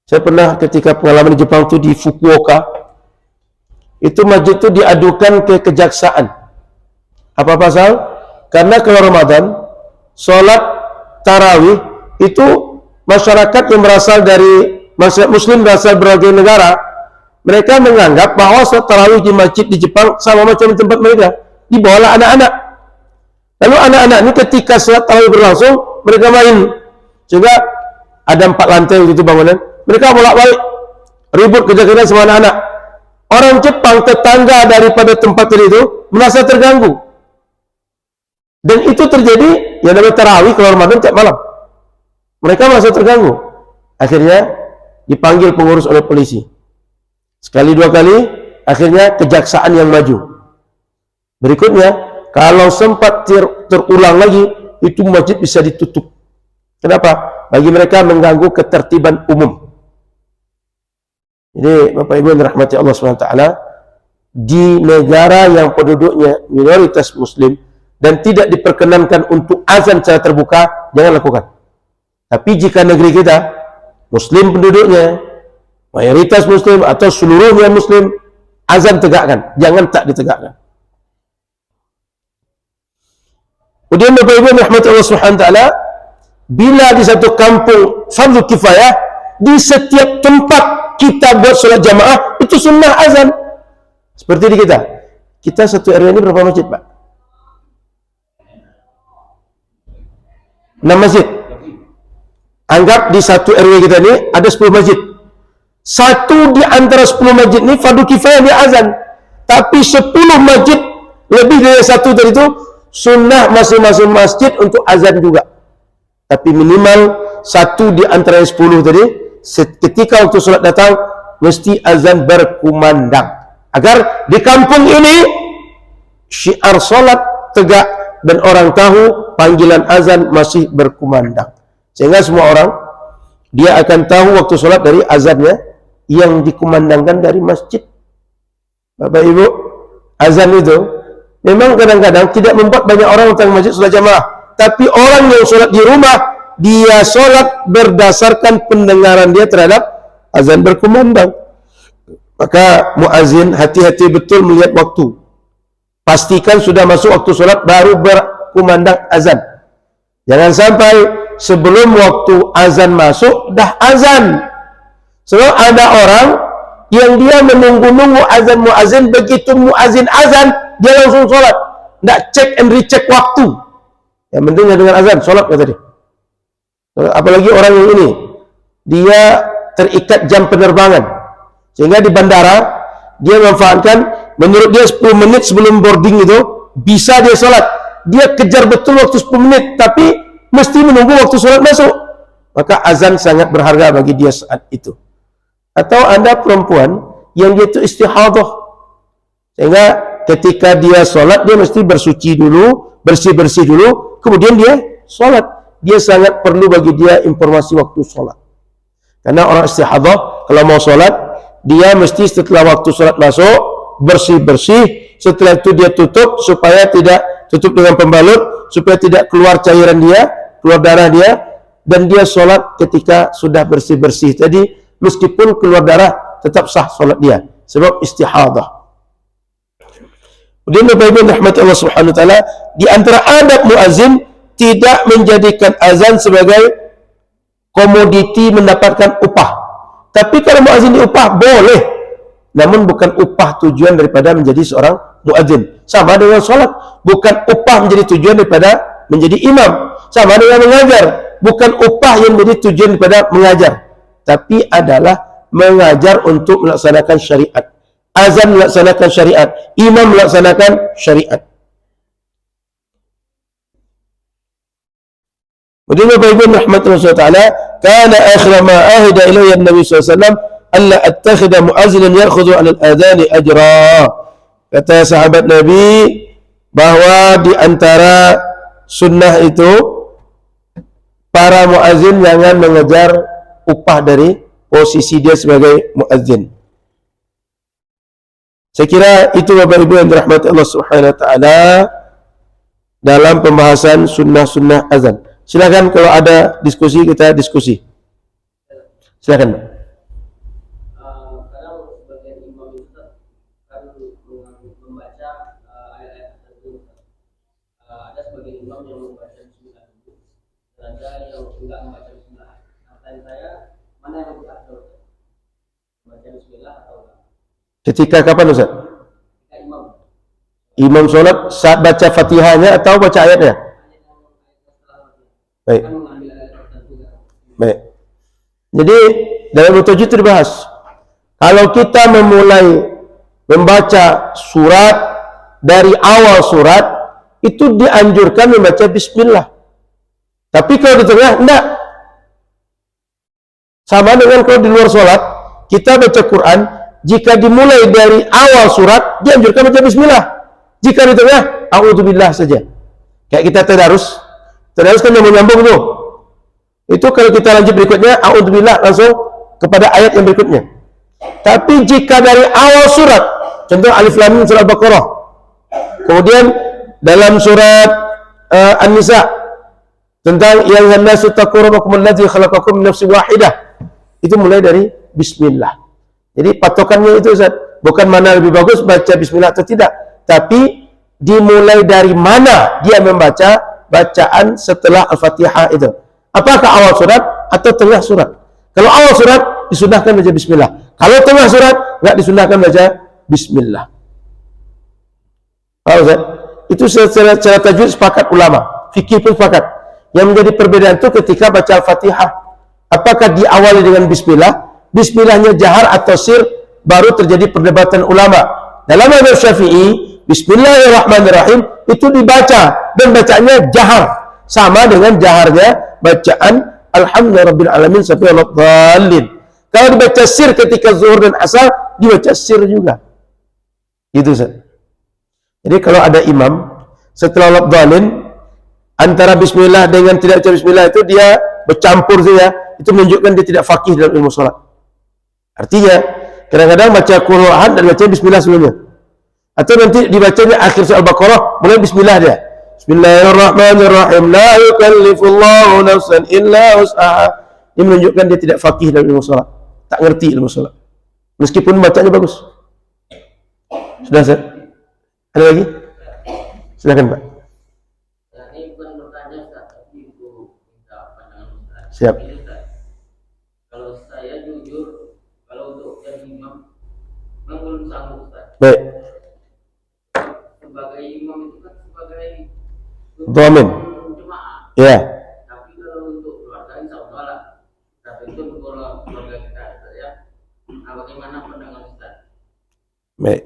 Saya pernah ketika pengalaman di Jepang itu di Fukuoka, itu masjid itu diadukan ke kejaksaan. Apa pasal? Karena kalau Ramadan, sholat tarawih itu masyarakat yang berasal dari masyarakat muslim berasal berbagai negara, mereka menganggap bahwa sholat tarawih di masjid di Jepang sama macam di tempat mereka, dibawalah anak-anak. Lalu anak-anak ini ketika sholat tarawih berlangsung, mereka main. Juga ada 4 lantai gitu bangunan, mereka bolak-balik ribut kejar-kejaran sama anak-anak. Orang Jepang tetangga daripada tempat itu merasa terganggu. Dan itu terjadi yang namanya tarawih kalau Ramadan tiap malam. Mereka merasa terganggu. Akhirnya dipanggil pengurus oleh polisi. Sekali dua kali, akhirnya kejaksaan yang maju. Berikutnya, kalau sempat terulang lagi, itu masjid bisa ditutup. Kenapa? Bagi mereka mengganggu ketertiban umum. Jadi Bapak Ibu yang dirahmati Allah SWT, di negara yang penduduknya minoritas muslim dan tidak diperkenankan untuk azan secara terbuka, jangan lakukan. Tapi jika negeri kita muslim penduduknya, mayoritas muslim atau seluruhnya muslim, azan tegakkan, jangan tak ditegakkan. Kemudian Bapak Ibu yang dirahmati Allah SWT, bila di satu kampung fardu kifayah, di setiap tempat kita buat sholat jamaah, itu sunnah azan. Seperti di kita satu RW ini berapa masjid, Pak? 6 masjid. Anggap di satu RW kita ini ada 10 masjid. Satu di antara 10 masjid ini fardu kifayah dia azan. Tapi 10 masjid lebih dari satu dari itu sunnah masing-masing masjid untuk azan juga. Tapi minimal satu di antara 10 tadi, ketika waktu sholat datang, mesti azan berkumandang. Agar di kampung ini, syiar sholat tegak, dan orang tahu panggilan azan masih berkumandang. Sehingga semua orang, dia akan tahu waktu sholat dari azannya, yang dikumandangkan dari masjid. Bapak Ibu, azan itu, memang kadang-kadang tidak membuat banyak orang datang ke masjid sholat jamaah. Tapi orang yang sholat di rumah, dia sholat berdasarkan pendengaran dia terhadap azan berkumandang. Maka muazzin hati-hati betul melihat waktu. Pastikan sudah masuk waktu sholat baru berkumandang azan. Jangan sampai sebelum waktu azan masuk dah azan. Sebab ada orang yang dia menunggu-nunggu azan muazzin, begitu muazzin azan dia langsung sholat, tidak cek and recheck waktu. Yang pentingnya dengan azan, sholat kata dia. Apalagi orang yang ini, dia terikat jam penerbangan. Sehingga di bandara, dia memanfaatkan, menurut dia 10 menit sebelum boarding itu, bisa dia sholat. Dia kejar betul waktu 10 menit, tapi mesti menunggu waktu sholat masuk. Maka azan sangat berharga bagi dia saat itu. Atau Anda perempuan, yang dia itu istihadah. Sehingga ketika dia sholat, dia mesti bersuci dulu, bersih-bersih dulu, kemudian dia sholat. Dia sangat perlu bagi dia informasi waktu sholat. Karena orang istihadah, kalau mau sholat, dia mesti setelah waktu sholat masuk, bersih-bersih, setelah itu dia tutup, supaya tidak tutup dengan pembalut, supaya tidak keluar cairan dia, keluar darah dia, dan dia sholat ketika sudah bersih-bersih tadi, meskipun keluar darah, tetap sah sholat dia, sebab istihadah. Kemudian Bapak Ibu rahmati Allah Subhanahu wa taala, di antara adab muazin tidak menjadikan azan sebagai komoditi mendapatkan upah. Tapi kalau muazin diupah boleh, namun bukan upah tujuan daripada menjadi seorang muazin. Sama dengan sholat, bukan upah menjadi tujuan daripada menjadi imam. Sama dengan mengajar, bukan upah yang menjadi tujuan daripada mengajar, tapi adalah mengajar untuk melaksanakan syariat. Azan melaksanakan syariat, imam melaksanakan syariat. Kemudian Bapak Ibu rahmatullah SWT, kana akhir ma ahida ilayya Nabi SAW alla attakhidha mu'azzinan ya'khudhu 'ala al-adhan ajra. Kata sahabat Nabi bahwa di antara sunnah itu para muazzin jangan mengejar upah dari posisi dia sebagai muazzin. Saya kira itu Bapak Ibu yang dirahmati Allah Subhanahu wa taala dalam pembahasan sunnah-sunnah azan. Silakan kalau ada diskusi, kita diskusi. Silakan.
Kalau sebagian imam itu kan membaca ayat-ayat tertentu, ada sebagian imam yang membaca bismillah dulu, dan ada yang tidak membaca bismillah. Nah, tanya saya, mana yang lebih afdal? Membaca bismillah atau enggak?
Ketika kapan Ustaz?
Ketika imam.
Imam sholat saat baca Fatihahnya atau baca ayatnya? Baik. Baik. Jadi dalam mutajid itu dibahas. Kalau kita memulai membaca surat dari awal surat, itu dianjurkan membaca bismillah. Tapi kalau di tengah, enggak. Sama dengan kalau di luar sholat, kita baca Quran, jika dimulai dari awal surat, dianjurkan baca bismillah. Jika di tengah, a'udzubillah saja. Kayak kita tadarus kan nyambung tuh. Itu kalau kita lanjut berikutnya, a'udzubillah langsung kepada ayat yang berikutnya. Tapi jika dari awal surat, contoh Alif Lam Mim surah Al-Baqarah, kemudian dalam surat An-Nisa tentang yang nasu taqu rabbakum allazi khalaqakum min nafsin wahidah, itu mulai dari bismillah. Jadi patokannya itu Ustaz, bukan mana lebih bagus baca bismillah atau tidak, tapi dimulai dari mana dia membaca bacaan setelah Al-Fatihah itu. Apakah awal surat atau tengah surat? Kalau awal surat disunahkan baca bismillah. Kalau tengah surat enggak disunahkan baca bismillah. Paham Ustaz? Itu secara tajwid sepakat ulama, fikih pun sepakat. Yang menjadi perbedaan itu ketika baca Al-Fatihah. Apakah diawali dengan bismillah? Bismillahnya jahar atau sir, baru terjadi perdebatan ulama. Dalam mazhab Syafi'i, Bismillahirrahmanirrahim itu dibaca dan bacanya jahar, sama dengan jaharnya bacaan Alhamdulillahirabbil alamin sampai waladhdallin. Kalau dibaca sir ketika zuhur dan asar, dibaca sir juga. Gitu Ustaz. Jadi kalau ada imam setelah waladhdallin, antara bismillah dengan tidak baca bismillah itu dia bercampur saja, itu menunjukkan dia tidak faqih dalam ilmu salat. Artinya kadang-kadang baca qul huwalahad dan baca bismillah sebelumnya, atau nanti dibacanya akhir surah Al-Baqarah mulai bismillah dia. Bismillahirrahmanirrahim. La yukallifullahu nafsan illa wus'aha. Ini menunjukkan dia tidak faqih dalam ilmu salat, tak ngerti ilmu salat. Meskipun bacanya bagus. Sudah Ustaz? Ada lagi? Silakan Pak.
Ini bukan bertanya Ustaz, tapi itu minta pandangan Ustaz.
Siap.
Kalau saya jujur, kalau untuk jadi imam, memang belum sanggup Ustaz.
Baik.
Sebagai imam itu kan sebagai
Dhamin.
jemaah.
Ya.
Tapi kalau untuk keluarga insya Allah lah. Tapi itu untuk keluarga kita ya. Nah, bagaimana pandangan Ustaz?
Baik.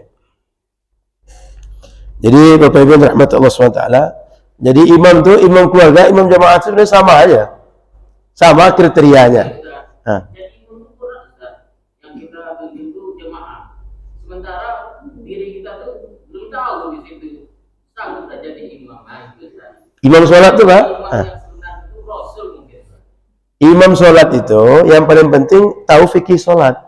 Jadi Bapak Ibu rahmat Allah SWT, jadi imam itu, imam keluarga, imam jamaah itu sebenarnya sama aja, sama kriterianya.
Jadi untuk Ustaz, yang kita tuju itu jemaah, sementara diri kita tuh belum tahu di situ sanggup tak jadi imam. Nah, itu Ustaz.
Imam sholat itu Pak,
Imam yang sebenarnya itu Rasul mungkin Ustaz.
imam sholat itu yang paling penting tahu fikih sholat.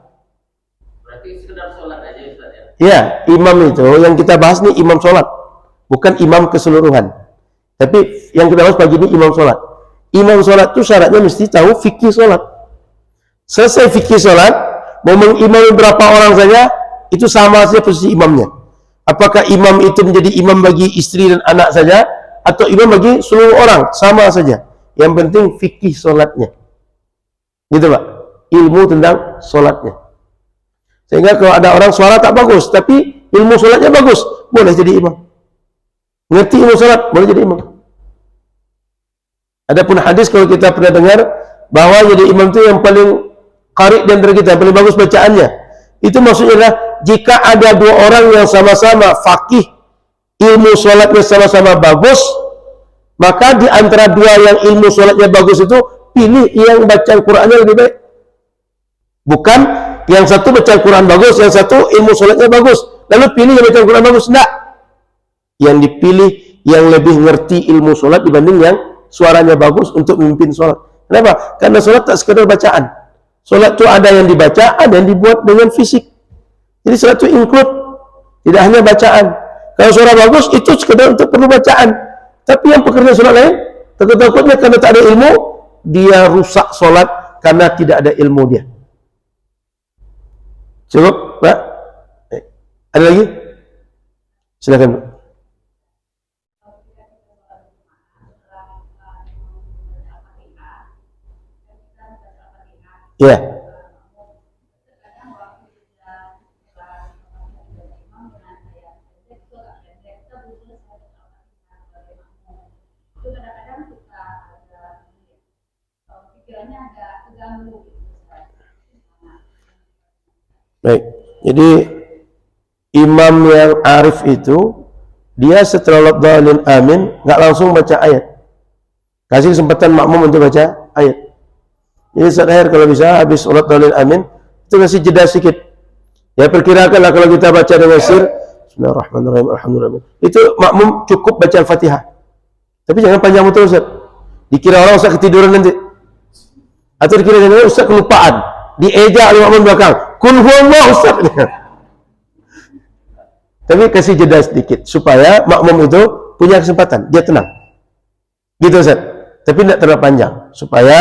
Berarti sekedar sholat aja Ustaz ya.
Ya, imam itu yang kita bahas nih imam sholat, bukan imam keseluruhan. Tapi yang kita bahas pagi ini imam sholat. Imam sholat itu syaratnya mesti tahu fikih sholat. Selesai fikih sholat, mau mengimami berapa orang saja, itu sama saja posisi imamnya. Apakah imam itu menjadi imam bagi istri dan anak saja, atau imam bagi seluruh orang, sama saja. Yang penting fikih solatnya. Gitu Pak, ilmu tentang solatnya. Sehingga kalau ada orang suara tak bagus, tapi ilmu solatnya bagus, boleh jadi imam. Ngerti ilmu solat, boleh jadi imam. Adapun hadis kalau kita pernah dengar bahwa jadi imam itu yang paling qari di antara kita, paling bagus bacaannya. Itu maksudnya adalah jika ada dua orang yang sama-sama faqih, ilmu solatnya sama-sama bagus, maka di antara dua yang ilmu solatnya bagus itu pilih yang baca Al-Qur'annya lebih baik. Bukan yang satu baca Al-Quran bagus, yang satu ilmu solatnya bagus, lalu pilih yang baca Al-Quran bagus. Tidak. Yang dipilih yang lebih ngerti ilmu solat dibanding yang suaranya bagus untuk memimpin solat. Kenapa? Karena solat tak sekadar bacaan. Solat itu ada yang dibaca, ada yang dibuat dengan fisik. Jadi solat itu include, tidak hanya bacaan. Kalau suara bagus itu sekadar untuk perlu bacaan. Tapi yang pekerja solat lain, takut-takutnya karena tak ada ilmu, dia rusak solat karena tidak ada ilmu dia. Cukup, Pak? Ada lagi? Silakan, Pak. Ya. Baik. Jadi imam yang arif itu dia setelah dalil amin nggak langsung baca ayat. Kasih kesempatan makmum untuk baca ayat. Jadi saat akhir kalau bisa habis sholat dalil amin itu kasih jeda sedikit. Ya perkirakanlah kalau kita baca dengan sir Bismillahirrahmanirrahim alhamdulillah. Itu makmum cukup baca Al-Fatihah. Tapi jangan panjang betul Ustaz. Dikira orang Ustaz ketiduran nanti. Atau dikira Ustaz kelupaan. Diejak oleh makmum belakang. Kul huwallahu Ustaz. Tapi kasih jeda sedikit supaya makmum itu punya kesempatan, dia tenang. Gitu Ustaz. Tapi tidak terlalu panjang supaya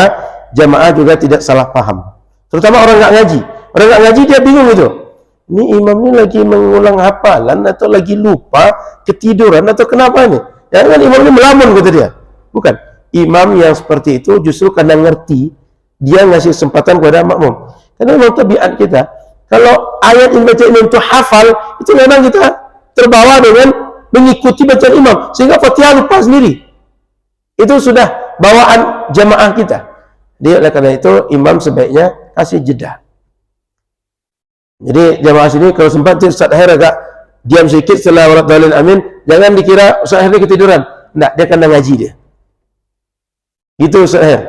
jamaah juga tidak salah paham. Terutama orang nggak ngaji. Orang nggak ngaji dia bingung itu. Ini imam ini lagi mengulang hafalan atau lagi lupa, ketiduran atau kenapa nih? Jangan imam ini melamun kata dia. Bukan. Imam yang seperti itu justru karena ngerti, dia ngasih kesempatan kepada makmum. Karena memang tabiat kita, kalau ayat yang baca imam itu hafal, itu memang kita terbawa dengan mengikuti bacaan imam, sehingga Fatihah lupa sendiri. Itu sudah bawaan jamaah kita. Dia oleh karena itu imam sebaiknya kasih jeda. Jadi jamaah sini kalau sempat Ustaz akhir agak diam sedikit setelah warat dalil amin, jangan dikira Ustaz akhir ketiduran. Enggak, dia kena ngaji dia. Gitu Ustaz akhir.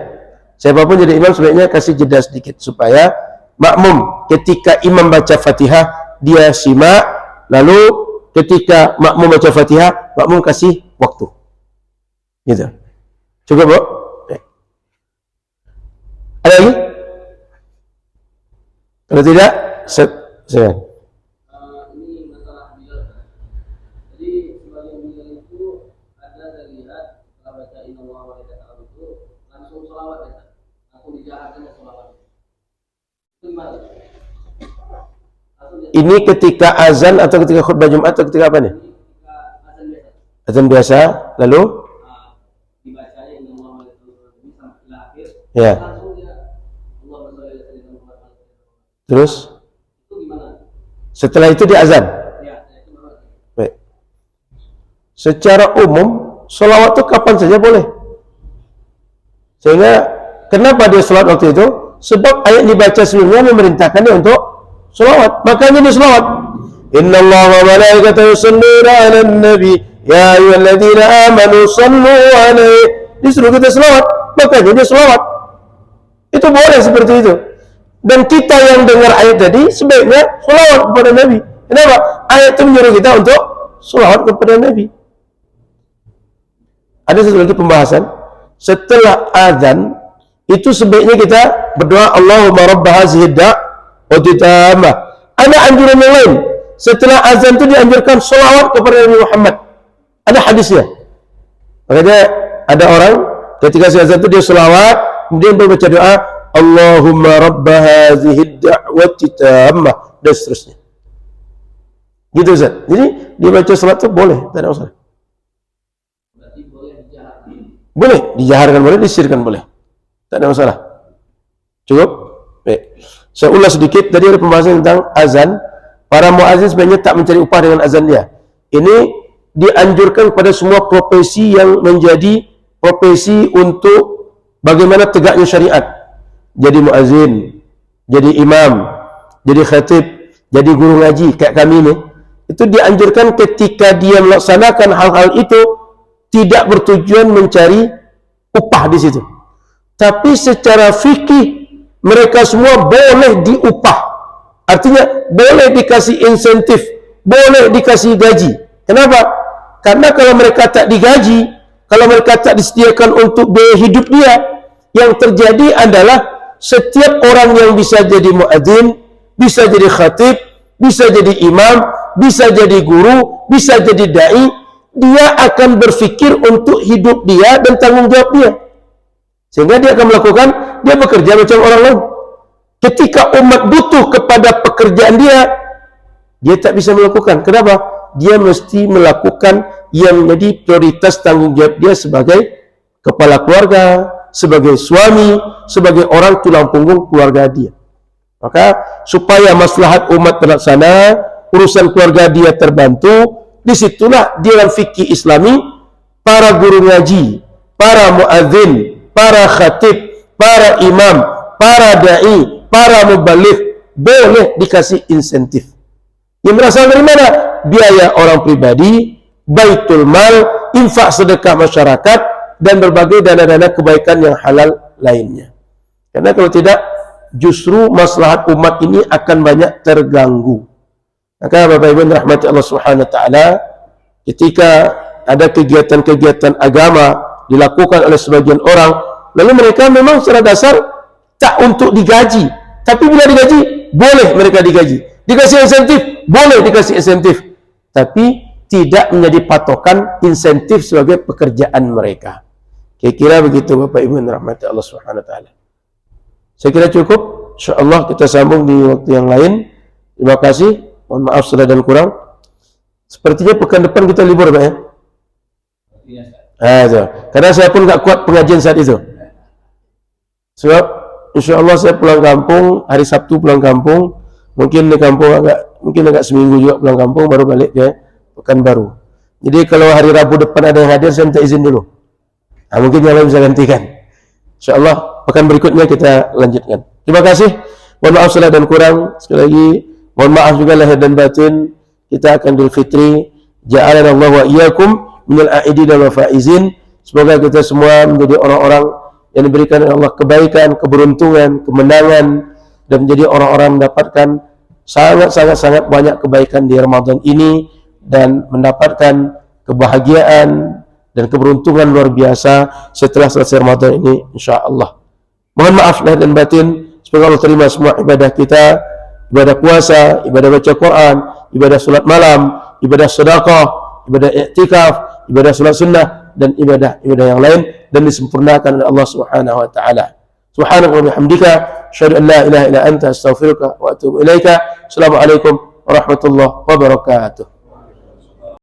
Siapapun jadi imam sebaiknya kasih jeda sedikit supaya makmum ketika imam baca Fatihah dia simak, lalu ketika makmum baca Fatihah makmum kasih waktu. Gitu. Cukup, Bu? Ada lagi? Kalau tidak, saya.
Ini masalah bilal. Jadi sebagian bilal itu ada dari lihat kalau baca innallaha wa malaikatahu itu langsung sholawat ya, langsung dijaharkan sholawat. Itu gimana?
Ini ketika azan atau ketika khutbah Jumat atau ketika apa nih?
Ketika azan biasa.
Azan biasa, lalu?
Dibacanya innallaha wa malaikatahu ini sampai akhir.
Ya.
Langsung dia Allahumma shalli ala sayyidina Muhammad.
Terus?
Itu gimana?
Setelah itu di azan?
Ya, itu gimana?
Baik. Secara umum, sholawat itu kapan saja boleh. Sehingga, kenapa dia sholat waktu itu? Sebab ayat dibaca sebelumnya memerintahkan dia untuk sholawat. Makanya dia sholawat. Inna Allah wa malaikatahu yusholluna 'alan nabi ya ayyuhalladzina amanu shallu 'alaihi. Disuruh kita sholawat, makanya dia sholawat. Itu boleh seperti itu. Dan kita yang dengar ayat tadi sebaiknya sholawat kepada Nabi. Kenapa? Ayat itu menyuruh kita untuk sholawat kepada Nabi. Ada satu lagi pembahasan. Setelah azan itu sebaiknya kita berdoa Allahumma rabb hazihi da'wati tammah. Ada anjuran yang lain. Setelah azan itu dianjurkan sholawat kepada Nabi Muhammad. Ada hadisnya. Makanya ada orang ketika azan itu dia sholawat, kemudian membaca doa Allahumma rabb hazihi da'wati tammah dan seterusnya. Gitu Ustaz. Jadi dia baca salat itu boleh, tak ada masalah.
Berarti boleh dijaharkan.
Boleh, dijaharkan boleh, disirkan boleh. Tak ada masalah. Cukup? Baik. Saya ulas sedikit, tadi ada pembahasan tentang azan. Para muazzin sebenarnya tak mencari upah dengan azan dia. Ini dianjurkan pada semua profesi yang menjadi profesi untuk bagaimana tegaknya syariat. Jadi muazzin, jadi imam, jadi khatib, jadi guru ngaji kayak kami ni. Itu dianjurkan ketika dia melaksanakan hal-hal itu tidak bertujuan mencari upah di situ. Tapi secara fikih mereka semua boleh diupah. Artinya boleh dikasih insentif, boleh dikasih gaji. Kenapa? Karena kalau mereka tak digaji, kalau mereka tak disediakan untuk biaya hidup dia, yang terjadi adalah setiap orang yang bisa jadi muadzin, bisa jadi khatib, bisa jadi imam, bisa jadi guru, bisa jadi dai, dia akan berfikir untuk hidup dia dan tanggung jawab dia. Sehingga dia akan melakukan, dia bekerja macam orang lain. Ketika umat butuh kepada pekerjaan dia tak bisa melakukan. Kenapa? Dia mesti melakukan yang menjadi prioritas tanggung jawab dia sebagai kepala keluarga, sebagai suami, sebagai orang tulang punggung keluarga dia. Maka supaya maslahat umat terlaksana, urusan keluarga dia terbantu, disitulah di dalam fikih Islami para guru ngaji, para muadzin, para khatib, para imam, para dai, para mubaligh boleh dikasih insentif. Yang berasal dari mana? Biaya orang pribadi, baitul mal, infak sedekah masyarakat, dan berbagai dana-dana kebaikan yang halal lainnya. Karena kalau tidak, justru maslahat umat ini akan banyak terganggu. Maka Bapak Ibu rahmati Allah Subhanahu wa taala, ketika ada kegiatan-kegiatan agama dilakukan oleh sebagian orang, lalu mereka memang secara dasar tak untuk digaji, tapi bila digaji, boleh mereka digaji. Dikasih insentif, boleh dikasih insentif. Tapi tidak menjadi patokan insentif sebagai pekerjaan mereka. Kira-kira begitu Bapak Ibu yang rahmati Allah Subhanahu wa taala. Saya kira cukup. Insyaallah kita sambung di waktu yang lain. Terima kasih. Mohon maaf salah dan kurang. Sepertinya pekan depan kita libur, Pak ya? Iya. Karena saya pun tak kuat pengajian saat itu. Sebab insyaallah saya pulang kampung hari Sabtu, pulang kampung. Mungkin di kampung agak seminggu juga pulang kampung, baru balik ke Pekanbaru. Jadi kalau hari Rabu depan ada yang hadir, saya minta izin dulu. Nah, mungkin yang lain bisa gantikan. InsyaAllah pekan berikutnya kita lanjutkan. Terima kasih. Mohon maaf salah dan kurang. Sekali lagi mohon maaf juga lahir dan batin. Kita akan Idul Fitri. Ja'alana Allah wa iyyakum minal a'idin wal faizin. Semoga kita semua menjadi orang-orang yang diberikan oleh Allah kebaikan, keberuntungan, kemenangan, dan menjadi orang-orang mendapatkan sangat banyak kebaikan di Ramadan ini, dan mendapatkan kebahagiaan dan keberuntungan luar biasa setelah selesai Ramadan ini insyaAllah. Mohon maaf lahir dan batin. Semoga Allah terima semua ibadah kita, ibadah puasa, ibadah baca Quran, ibadah salat malam, ibadah sedekah, ibadah i'tikaf, ibadah salat sunnah, dan ibadah-ibadah yang lain, dan disempurnakan oleh Allah Subhanahu wa taala. Subhanaka wa bihamdika asyhadu an la ilaha illa anta astaghfiruka wa atubu ilaika. Assalamualaikum warahmatullahi wabarakatuh.